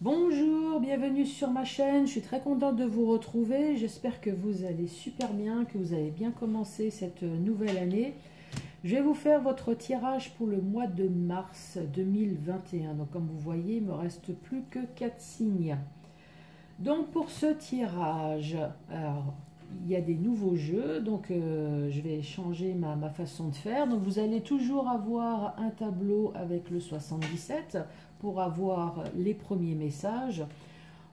Bonjour, bienvenue sur ma chaîne, je suis très contente de vous retrouver, j'espère que vous allez super bien, que vous avez bien commencé cette nouvelle année. Je vais vous faire votre tirage pour le mois de mars 2021, donc comme vous voyez, il me reste plus que 4 signes. Donc pour ce tirage, alors, il y a des nouveaux jeux, donc je vais changer ma façon de faire. Donc vous allez toujours avoir un tableau avec le 77 pour avoir les premiers messages.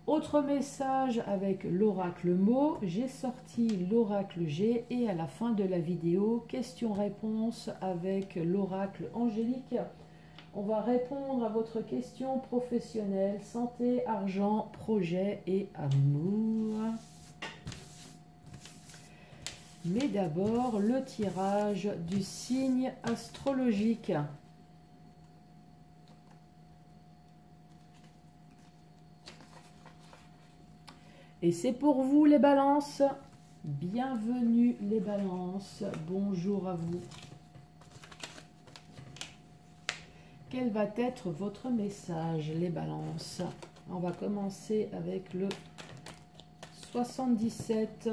Autre message avec l'oracle mot, j'ai sorti l'oracle G et à la fin de la vidéo, question-réponse avec l'oracle angélique. On va répondre à votre question professionnelle, santé, argent, projet et amour. Mais d'abord, le tirage du signe astrologique. Et c'est pour vous les balances. Bienvenue les balances. Bonjour à vous. Quel va être votre message, les balances? On va commencer avec le 77.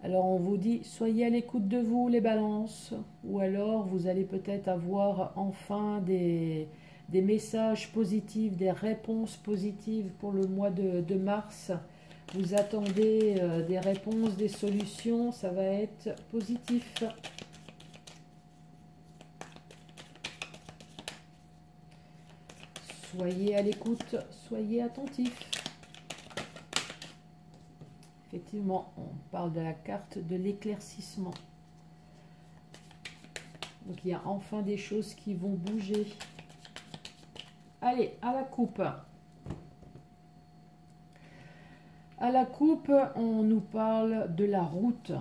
Alors on vous dit, soyez à l'écoute de vous, les balances. Ou alors vous allez peut-être avoir enfin des messages positifs, des réponses positives pour le mois de mars. Vous attendez des réponses, des solutions, ça va être positif. Soyez à l'écoute, soyez attentifs. Effectivement, on parle de la carte de l'éclaircissement. Donc il y a enfin des choses qui vont bouger. Allez, à la coupe. À la coupe, on nous parle de la route.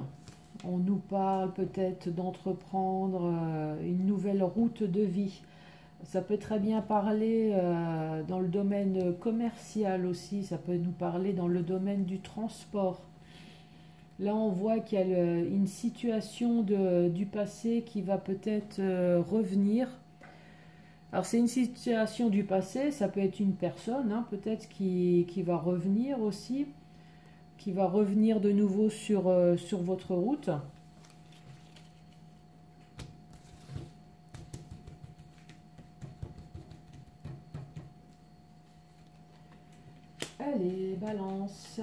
On nous parle peut-être d'entreprendre une nouvelle route de vie. Ça peut très bien parler dans le domaine commercial aussi, ça peut nous parler dans le domaine du transport. Là, on voit qu'il y a une situation du passé qui va peut-être revenir. Alors, c'est une situation du passé, ça peut être une personne, hein, peut-être qui va revenir aussi, qui va revenir de nouveau sur votre route. Allez, balance.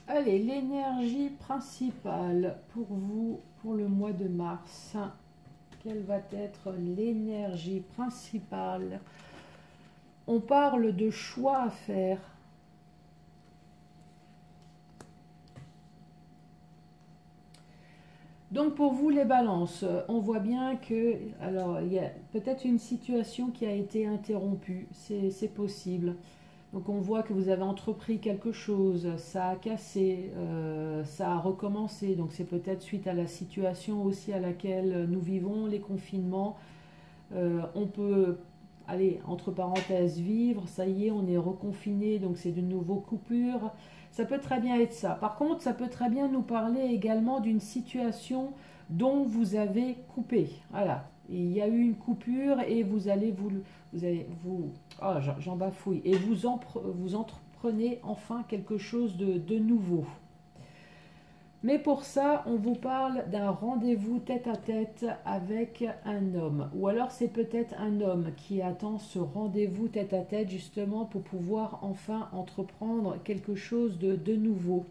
Allez, l'énergie principale pour vous, pour le mois de mars. Quelle va être l'énergie principale? On parle de choix à faire. Donc pour vous les balances, on voit bien que, alors il y a peut-être une situation qui a été interrompue, c'est possible. Donc on voit que vous avez entrepris quelque chose, ça a cassé, ça a recommencé. Donc c'est peut-être suite à la situation aussi à laquelle nous vivons, les confinements. On peut, allez, entre parenthèses, vivre, ça y est, on est reconfiné, donc c'est de nouveau coupures. Ça peut très bien être ça. Par contre, ça peut très bien nous parler également d'une situation dont vous avez coupé. Voilà. Il y a eu une coupure et vous allez oh, j'en bafouille. Et vous entreprenez enfin quelque chose de nouveau. Mais pour ça, on vous parle d'un rendez-vous tête-à-tête avec un homme. Ou alors c'est peut-être un homme qui attend ce rendez-vous tête-à-tête justement pour pouvoir enfin entreprendre quelque chose de nouveau.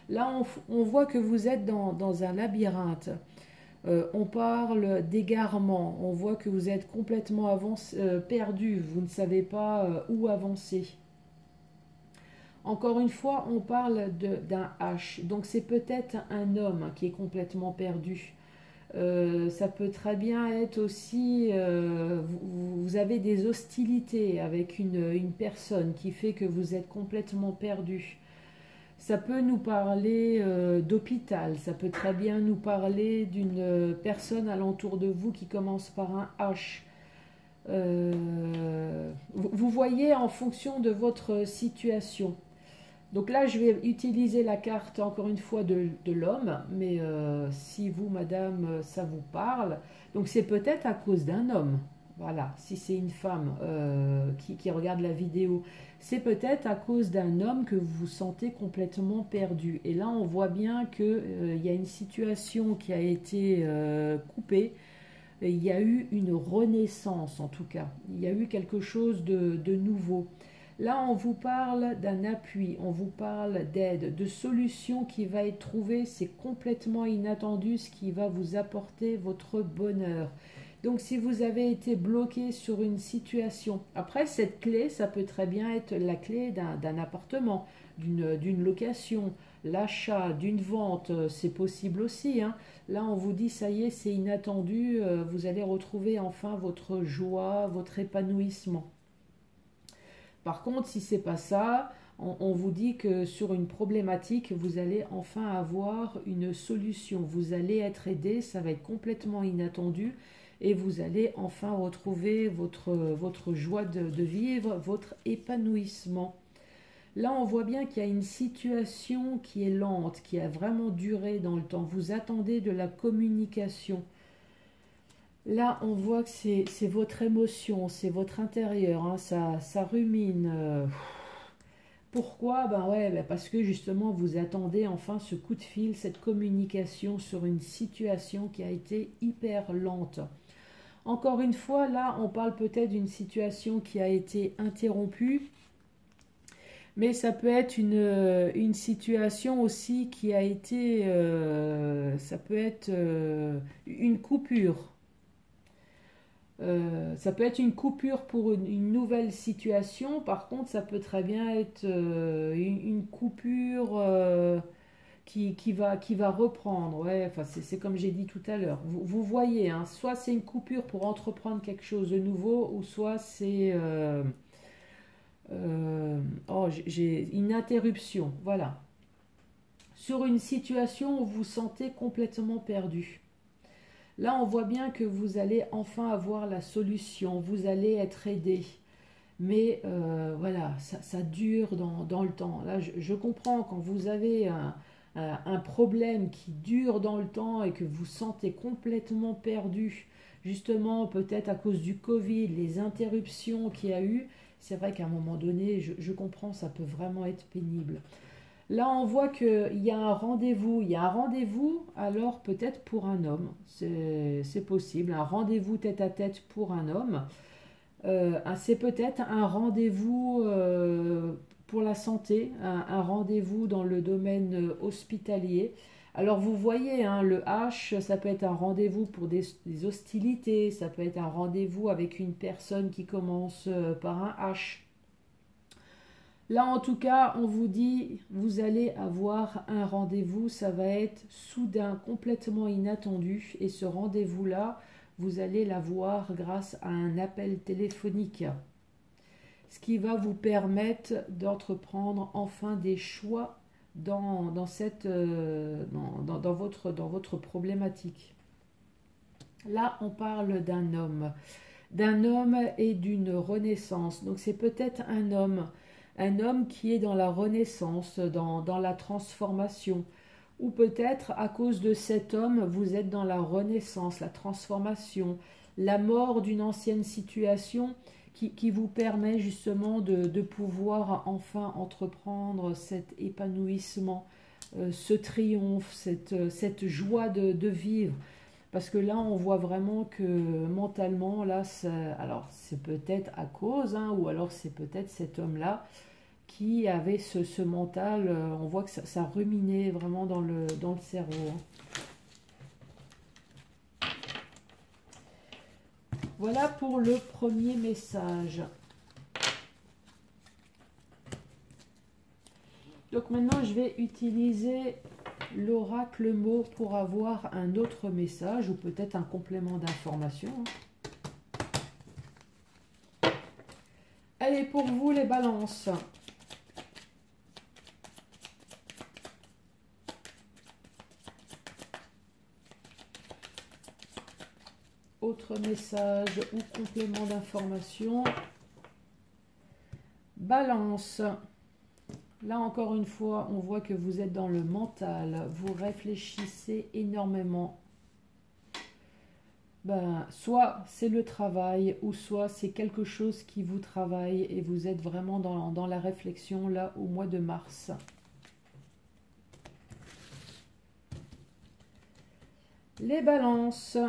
Là, on voit que vous êtes dans un labyrinthe. On parle d'égarement. On voit que vous êtes complètement perdu. Vous ne savez pas où avancer. Encore une fois, on parle d'un H. Donc c'est peut-être un homme qui est complètement perdu. Ça peut très bien être aussi, vous avez des hostilités avec une personne qui fait que vous êtes complètement perdu. Ça peut nous parler d'hôpital, ça peut très bien nous parler d'une personne alentour de vous qui commence par un H. Vous voyez en fonction de votre situation. Donc là, je vais utiliser la carte, encore une fois, de l'homme, mais si vous, madame, ça vous parle, donc c'est peut-être à cause d'un homme. Voilà, si c'est une femme qui regarde la vidéo, c'est peut-être à cause d'un homme que vous vous sentez complètement perdu. Et là, on voit bien qu'il y a une situation qui a été coupée. Et il y a eu une renaissance, en tout cas. Il y a eu quelque chose de nouveau. Là, on vous parle d'un appui, on vous parle d'aide, de solutions qui va être trouvée. C'est complètement inattendu ce qui va vous apporter votre bonheur. Donc, si vous avez été bloqué sur une situation, après, cette clé, ça peut très bien être la clé d'un appartement, d'une location, l'achat, d'une vente, c'est possible aussi, hein. Là, on vous dit, ça y est, c'est inattendu, vous allez retrouver enfin votre joie, votre épanouissement. Par contre, si c'est pas ça, on vous dit que sur une problématique, vous allez enfin avoir une solution. Vous allez être aidé, ça va être complètement inattendu et vous allez enfin retrouver votre joie de vivre, votre épanouissement. Là, on voit bien qu'il y a une situation qui est lente, qui a vraiment duré dans le temps. Vous attendez de la communication. Là, on voit que c'est votre émotion, c'est votre intérieur, hein, ça rumine. Pourquoi? Ben ouais, ben parce que justement, vous attendez enfin ce coup de fil, cette communication sur une situation qui a été hyper lente. Encore une fois, là, on parle peut-être d'une situation qui a été interrompue, mais ça peut être une situation aussi qui a été, ça peut être une coupure. Ça peut être une coupure pour une nouvelle situation. Par contre, ça peut très bien être une coupure qui va reprendre. Ouais, enfin, c'est comme j'ai dit tout à l'heure. Vous voyez, hein, soit c'est une coupure pour entreprendre quelque chose de nouveau, ou soit c'est oh, j'ai une interruption. Voilà. Sur une situation où vous vous sentez complètement perdu. Là, on voit bien que vous allez enfin avoir la solution, vous allez être aidé. Mais voilà, ça dure dans le temps. Là, je comprends quand vous avez un problème qui dure dans le temps et que vous sentez complètement perdu, justement peut-être à cause du Covid, les interruptions qu'il y a eu, c'est vrai qu'à un moment donné, je comprends, ça peut vraiment être pénible. Là, on voit qu'il y a un rendez-vous. Il y a un rendez-vous, alors peut-être pour un homme. C'est possible. Un rendez-vous tête à tête pour un homme. C'est peut-être un rendez-vous pour la santé, un rendez-vous dans le domaine hospitalier. Alors vous voyez, hein, le H, ça peut être un rendez-vous pour des hostilités, ça peut être un rendez-vous avec une personne qui commence par un H. Là, en tout cas, on vous dit, vous allez avoir un rendez-vous, ça va être soudain, complètement inattendu. Et ce rendez-vous-là, vous allez l'avoir grâce à un appel téléphonique. Ce qui va vous permettre d'entreprendre enfin des choix dans votre problématique. Là, on parle d'un homme et d'une renaissance. Donc c'est peut-être un homme qui est dans la renaissance, dans la transformation. Ou peut-être à cause de cet homme, vous êtes dans la renaissance, la transformation, la mort d'une ancienne situation qui vous permet justement de pouvoir enfin entreprendre cet épanouissement, ce triomphe, cette joie de vivre. Parce que là, on voit vraiment que mentalement, là, alors c'est peut-être à cause, hein, ou alors c'est peut-être cet homme-là qui avait ce mental, on voit que ça ruminait vraiment dans le cerveau, hein. Voilà pour le premier message. Donc maintenant, je vais utiliser l'oracle mot pour avoir un autre message ou peut-être un complément d'information. Allez, pour vous les balances. Autre message ou complément d'information. Balance. Là, encore une fois, on voit que vous êtes dans le mental. Vous réfléchissez énormément. Ben, soit c'est le travail, ou soit c'est quelque chose qui vous travaille et vous êtes vraiment dans la réflexion, là, au mois de mars. Les balances.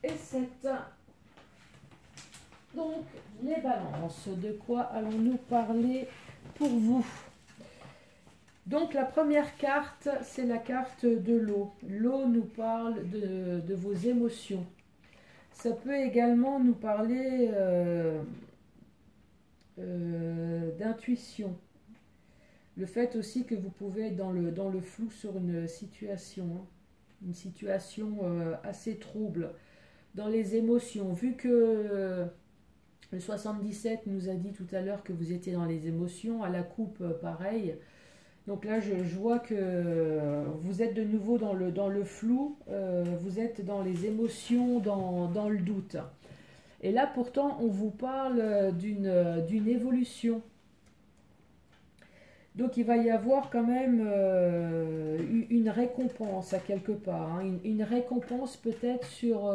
Et 7. Donc, les balances. De quoi allons-nous parler pour vous? Donc, la première carte, c'est la carte de l'eau. L'eau nous parle de vos émotions. Ça peut également nous parler d'intuition. Le fait aussi que vous pouvez être dans le flou sur une situation assez trouble. Dans les émotions, vu que le 77 nous a dit tout à l'heure que vous étiez dans les émotions, à la coupe pareil. Donc là je vois que vous êtes de nouveau dans le flou, vous êtes dans les émotions, dans le doute. Et là pourtant on vous parle d'une évolution. Donc il va y avoir quand même une récompense à quelque part, hein, une récompense peut-être sur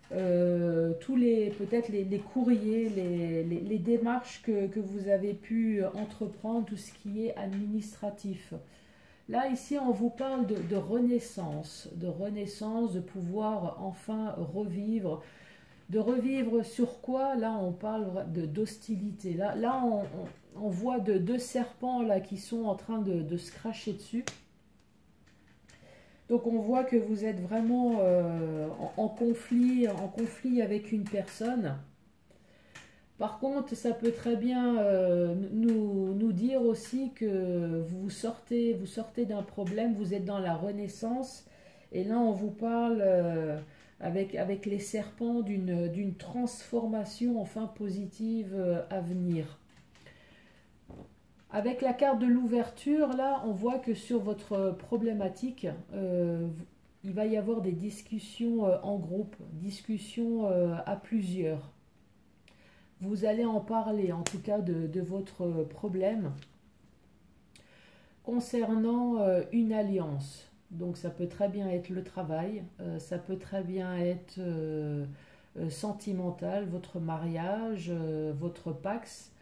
tous les peut-être les courriers, les démarches que vous avez pu entreprendre, tout ce qui est administratif. Là ici on vous parle de renaissance, de pouvoir enfin revivre. De revivre sur quoi? Là, on parle d'hostilité. Là on voit deux serpents là, qui sont en train de se cracher dessus. Donc, on voit que vous êtes vraiment en conflit avec une personne. Par contre, ça peut très bien nous dire aussi que vous sortez d'un problème, vous êtes dans la renaissance. Et là, on vous parle... avec les serpents d'une transformation enfin positive à venir. Avec la carte de l'ouverture, là, on voit que sur votre problématique, il va y avoir des discussions en groupe, discussions à plusieurs. Vous allez en parler, en tout cas, de votre problème concernant une alliance. Donc ça peut très bien être le travail, ça peut très bien être sentimental, votre mariage, votre pax.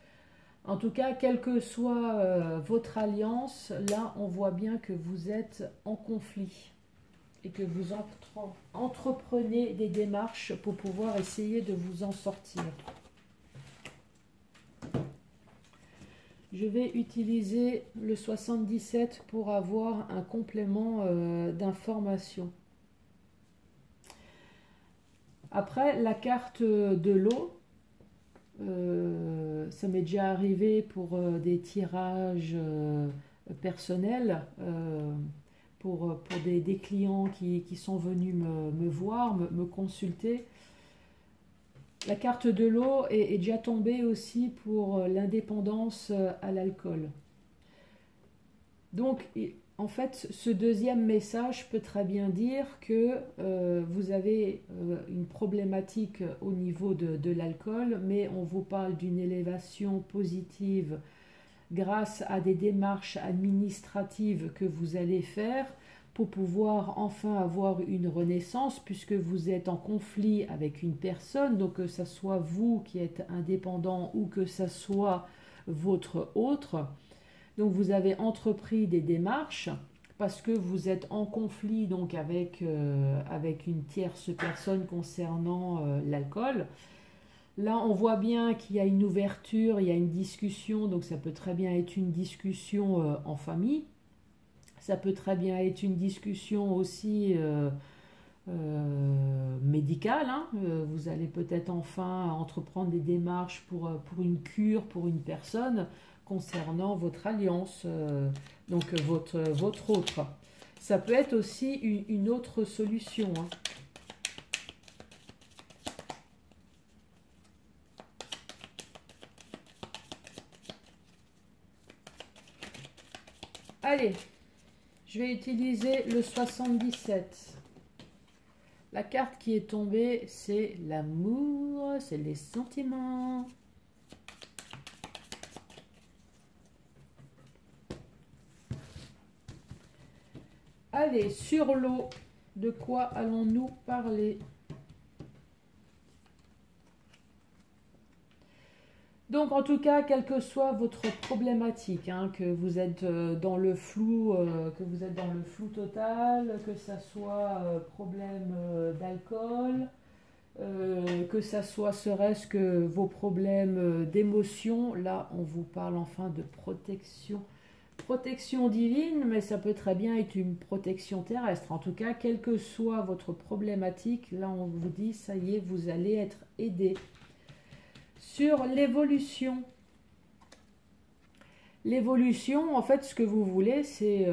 En tout cas, quelle que soit votre alliance, là on voit bien que vous êtes en conflit et que vous entreprenez des démarches pour pouvoir essayer de vous en sortir. Je vais utiliser le 77 pour avoir un complément d'information. Après, la carte de l'eau, ça m'est déjà arrivé pour des tirages personnels, pour des clients qui sont venus me voir, me consulter. La carte de l'eau est déjà tombée aussi pour l'indépendance à l'alcool. Donc, en fait, ce deuxième message peut très bien dire que vous avez une problématique au niveau de l'alcool, mais on vous parle d'une élévation positive grâce à des démarches administratives que vous allez faire pour pouvoir enfin avoir une renaissance, puisque vous êtes en conflit avec une personne, donc que ce soit vous qui êtes indépendant ou que ce soit votre autre. Donc vous avez entrepris des démarches parce que vous êtes en conflit donc avec une tierce personne concernant l'alcool. Là, on voit bien qu'il y a une ouverture, il y a une discussion, donc ça peut très bien être une discussion en famille. Ça peut très bien être une discussion aussi médicale, hein. Vous allez peut-être enfin entreprendre des démarches pour une cure, pour une personne concernant votre alliance, donc votre autre. Ça peut être aussi une autre solution, hein. Allez, je vais utiliser le 77. La carte qui est tombée, c'est l'amour, c'est les sentiments. Allez, sur l'eau, de quoi allons-nous parler? Donc en tout cas, quelle que soit votre problématique, hein, que vous êtes dans le flou, total, que ça soit problème d'alcool, que ça soit serait-ce que vos problèmes d'émotion, là on vous parle enfin de protection. Protection divine, mais ça peut très bien être une protection terrestre. En tout cas, quelle que soit votre problématique, là on vous dit, ça y est, vous allez être aidé. Sur l'évolution. L'évolution, en fait, ce que vous voulez, c'est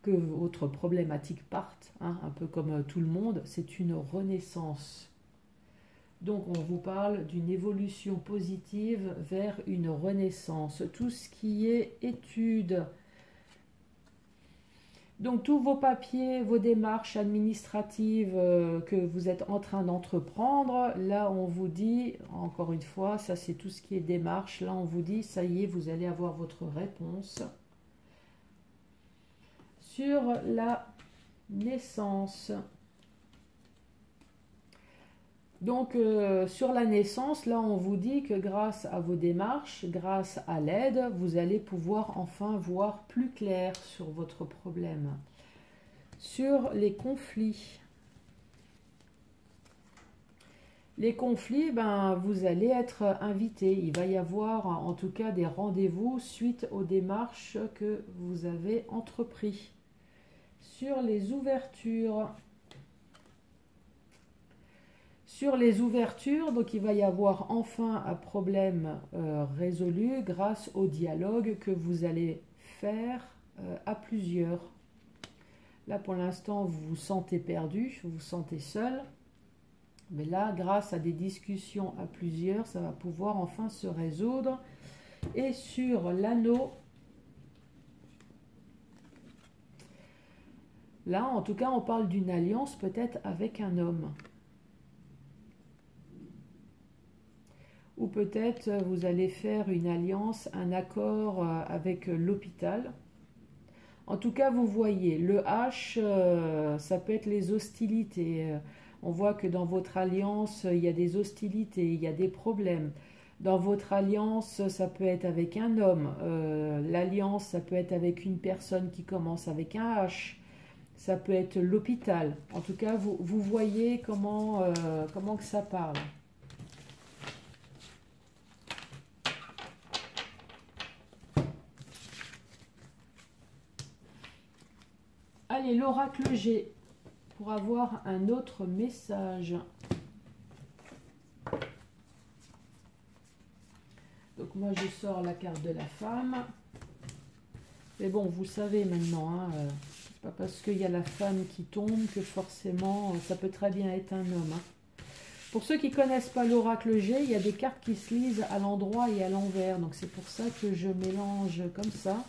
que votre problématique parte, hein, un peu comme tout le monde, c'est une renaissance. Donc on vous parle d'une évolution positive vers une renaissance. Tout ce qui est études, donc tous vos papiers, vos démarches administratives que vous êtes en train d'entreprendre, là on vous dit, encore une fois, ça c'est tout ce qui est démarche, là on vous dit, ça y est, vous allez avoir votre réponse. Sur la naissance. Donc sur la naissance, là on vous dit que grâce à vos démarches, grâce à l'aide, vous allez pouvoir enfin voir plus clair sur votre problème. Sur les conflits. Les conflits, ben, vous allez être invité. Il va y avoir en tout cas des rendez-vous suite aux démarches que vous avez entreprises. Sur les ouvertures. Sur les ouvertures, donc il va y avoir enfin un problème résolu grâce au dialogue que vous allez faire à plusieurs. Là, pour l'instant, vous vous sentez perdu, vous vous sentez seul. Mais là, grâce à des discussions à plusieurs, ça va pouvoir enfin se résoudre. Et sur l'anneau, là, en tout cas, on parle d'une alliance peut-être avec un homme. Ou peut-être vous allez faire une alliance, un accord avec l'hôpital. En tout cas, vous voyez, le H, ça peut être les hostilités. On voit que dans votre alliance, il y a des hostilités, il y a des problèmes. Dans votre alliance, ça peut être avec un homme. L'alliance, ça peut être avec une personne qui commence avec un H. Ça peut être l'hôpital. En tout cas, vous voyez comment que ça parle. Allez, l'oracle G, pour avoir un autre message. Donc moi, je sors la carte de la femme. Mais bon, vous savez maintenant, hein, c'est pas parce qu'il y a la femme qui tombe que forcément, ça peut très bien être un homme. Hein. Pour ceux qui ne connaissent pas l'oracle G, il y a des cartes qui se lisent à l'endroit et à l'envers. Donc c'est pour ça que je mélange comme ça.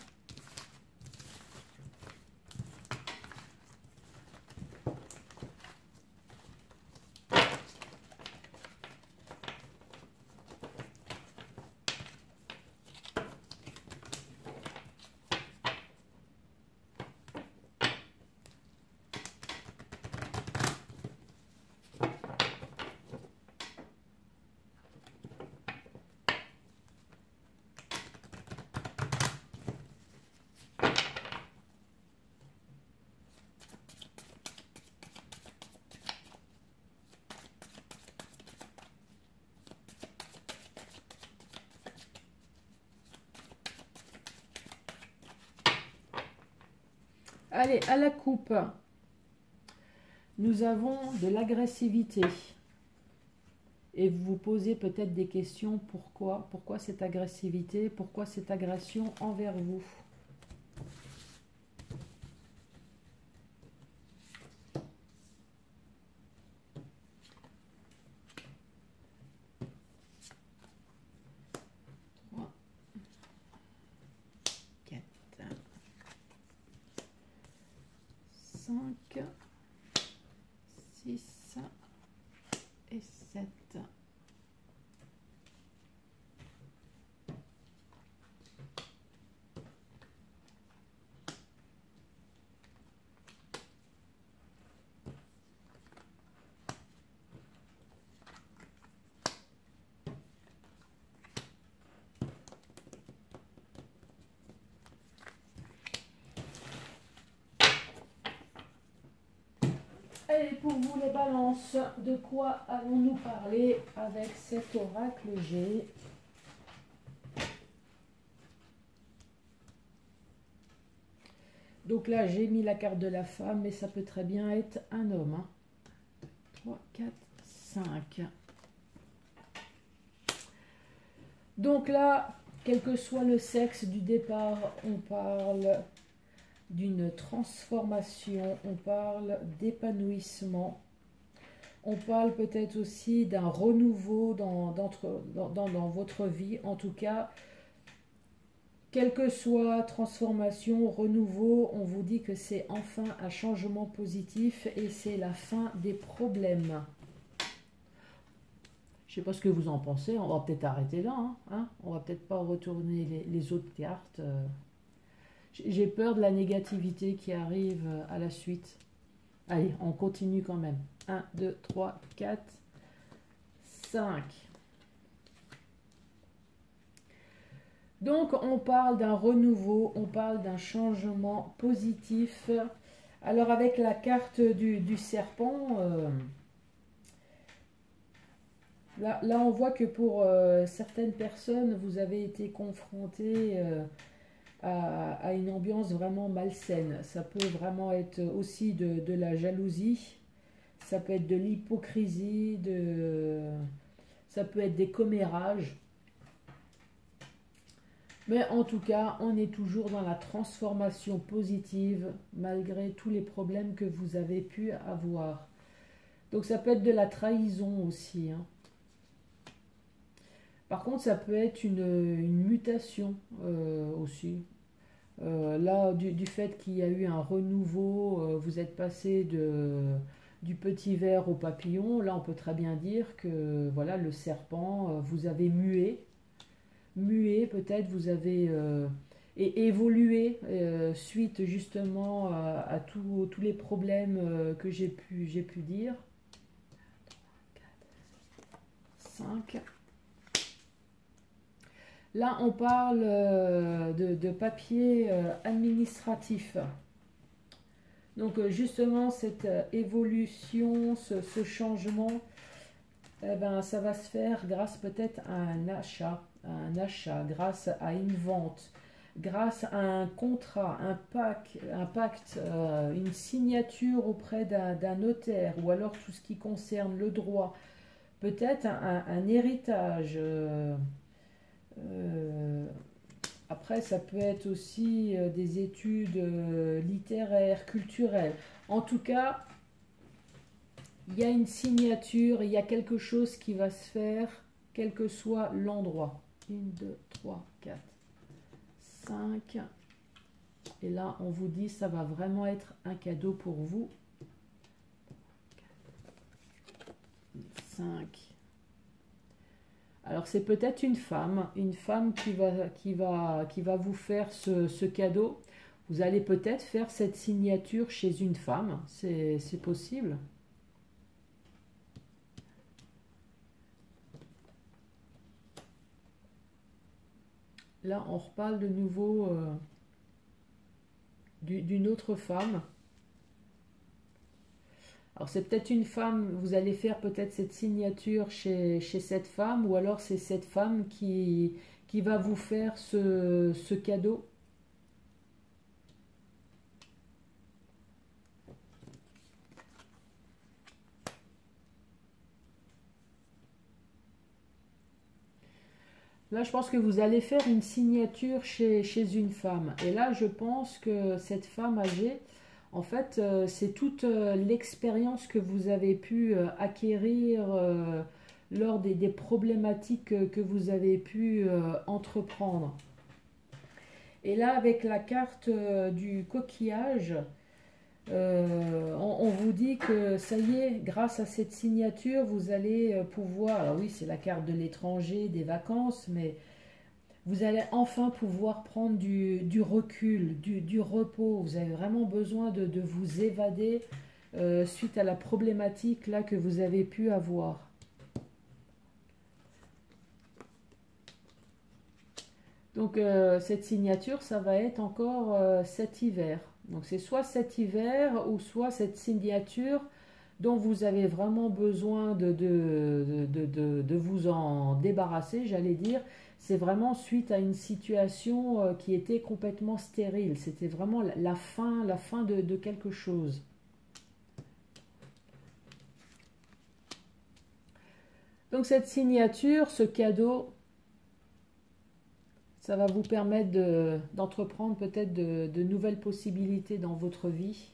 allez, à la coupe, nous avons de l'agressivité. Et vous vous posez peut-être des questions, pourquoi cette agressivité, pourquoi cette agression envers vous? Trois, 4, 5, 6 et 7. Et pour vous les balances, de quoi allons-nous parler avec cet oracle G? Donc là, j'ai mis la carte de la femme, mais ça peut très bien être un homme. 3, 4, 5. Donc là, quel que soit le sexe du départ, on parle d'une transformation, on parle d'épanouissement, on parle peut-être aussi d'un renouveau dans votre vie. En tout cas, quelle que soit transformation, renouveau, on vous dit que c'est enfin un changement positif et c'est la fin des problèmes. Je ne sais pas ce que vous en pensez, on va peut-être arrêter là, hein, on va peut-être pas retourner les autres cartes. J'ai peur de la négativité qui arrive à la suite. Allez, on continue quand même. 1, 2, 3, 4, 5. Donc, on parle d'un renouveau, on parle d'un changement positif. Alors, avec la carte du serpent, là, on voit que pour certaines personnes, vous avez été confrontés à une ambiance vraiment malsaine. Ça peut vraiment être aussi de la jalousie, ça peut être de l'hypocrisie, ça peut être des commérages. Mais en tout cas, on est toujours dans la transformation positive malgré tous les problèmes que vous avez pu avoir. Donc ça peut être de la trahison aussi, hein. Par contre, ça peut être une mutation aussi. Là, du fait qu'il y a eu un renouveau, vous êtes passé du petit ver au papillon. Là, on peut très bien dire que voilà, le serpent, vous avez mué. Mué, peut-être vous avez évolué suite justement à tous les problèmes que j'ai pu dire. 5. Là, on parle de papier administratif. Donc, justement, cette évolution, ce changement, eh ben, ça va se faire grâce peut-être à un achat, grâce à une vente, grâce à un contrat, un pacte, une signature auprès d'un notaire, ou alors tout ce qui concerne le droit, peut-être un héritage. Après, ça peut être aussi des études littéraires, culturelles. En tout cas, il y a une signature, il y a quelque chose qui va se faire, quel que soit l'endroit. 1, 2, 3, 4, 5. Et là, on vous dit, ça va vraiment être un cadeau pour vous. 5. Alors c'est peut-être une femme qui va vous faire ce cadeau. Vous allez peut-être faire cette signature chez une femme, c'est possible. Là, on reparle de nouveau d'une autre femme. Alors c'est peut-être une femme, vous allez faire peut-être cette signature chez cette femme, ou alors c'est cette femme qui va vous faire ce cadeau. Là, je pense que vous allez faire une signature chez une femme. Et là, je pense que cette femme âgée, en fait, c'est toute l'expérience que vous avez pu acquérir lors des problématiques que vous avez pu entreprendre. Et là, avec la carte du coquillage, on vous dit que ça y est, grâce à cette signature, vous allez pouvoir, alors oui, c'est la carte de l'étranger, des vacances, mais vous allez enfin pouvoir prendre du recul, du repos. Vous avez vraiment besoin de vous évader suite à la problématique là que vous avez pu avoir. Donc cette signature, ça va être encore cet hiver. Donc c'est soit cet hiver ou soit cette signature dont vous avez vraiment besoin de vous en débarrasser, j'allais dire. C'est vraiment suite à une situation qui était complètement stérile. C'était vraiment la fin de quelque chose. Donc cette signature, ce cadeau, ça va vous permettre d'entreprendre peut-être de nouvelles possibilités dans votre vie,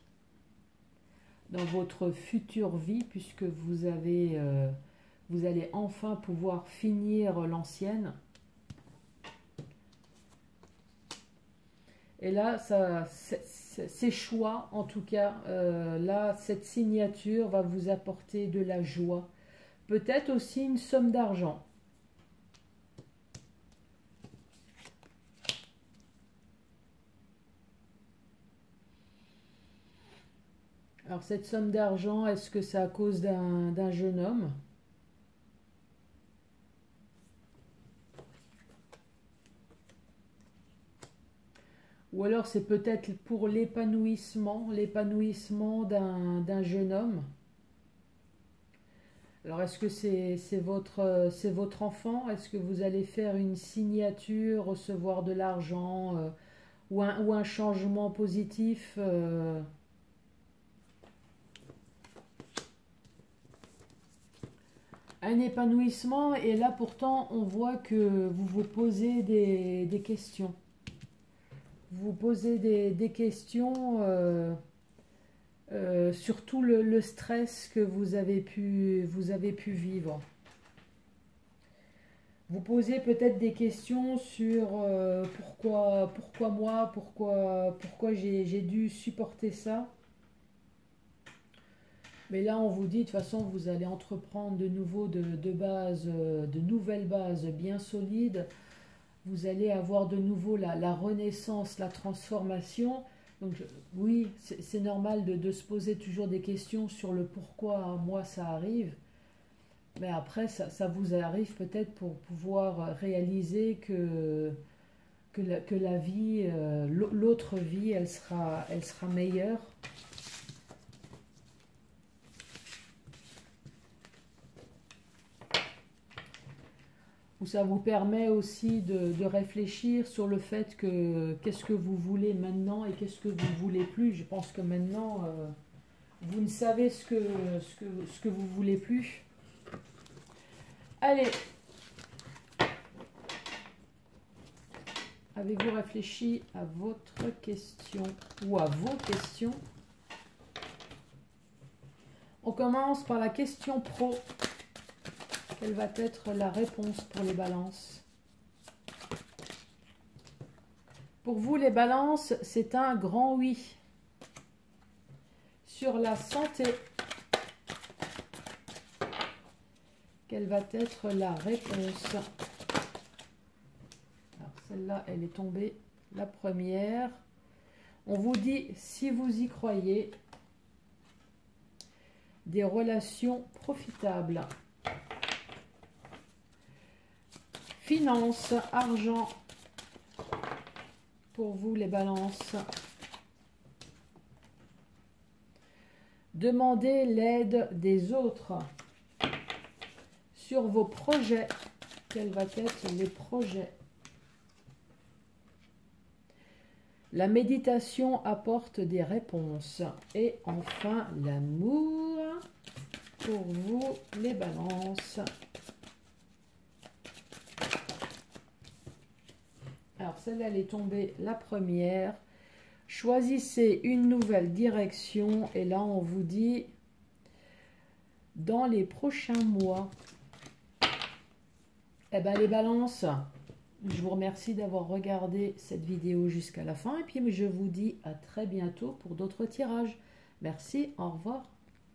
dans votre future vie, puisque vous allez enfin pouvoir finir l'ancienne. Et là, ces choix, en tout cas, là, cette signature va vous apporter de la joie. Peut-être aussi une somme d'argent. Alors cette somme d'argent, est-ce que c'est à cause d'un jeune homme? Ou alors c'est peut-être pour l'épanouissement d'un jeune homme. Alors est-ce que c'est votre enfant? Est-ce que vous allez faire une signature, recevoir de l'argent ou un changement positif un épanouissement, et là pourtant on voit que vous vous posez des questions. Vous posez des questions sur tout le stress que vous avez pu vivre. Vous posez peut-être des questions sur pourquoi moi, pourquoi j'ai dû supporter ça. Mais là, on vous dit, de toute façon, vous allez entreprendre de nouveau de nouvelles bases bien solides. Vous allez avoir de nouveau la renaissance, la transformation. Donc, oui, c'est normal de se poser toujours des questions sur le pourquoi moi ça arrive. Mais après, ça vous arrive peut-être pour pouvoir réaliser que la vie, l'autre vie, elle sera meilleure. Ou ça vous permet aussi de réfléchir sur le fait que qu'est-ce que vous voulez maintenant et qu'est-ce que vous voulez plus. Je pense que maintenant, vous ne savez ce que vous voulez plus. Allez, avez-vous réfléchi à votre question ou à vos questions? On commence par la question pro. Quelle va être la réponse pour les balances? Pour vous, les balances, c'est un grand oui. Sur la santé, quelle va être la réponse? Alors celle-là, elle est tombée la première. On vous dit, si vous y croyez, des relations profitables. Finances, argent, pour vous les balances. Demandez l'aide des autres. Sur vos projets, quels vont être les projets? La méditation apporte des réponses. Et enfin, l'amour, pour vous les balances. Alors, celle-là, elle est tombée la première. Choisissez une nouvelle direction. Et là, on vous dit dans les prochains mois. Eh bien, les balances, je vous remercie d'avoir regardé cette vidéo jusqu'à la fin. Et puis, je vous dis à très bientôt pour d'autres tirages. Merci, au revoir.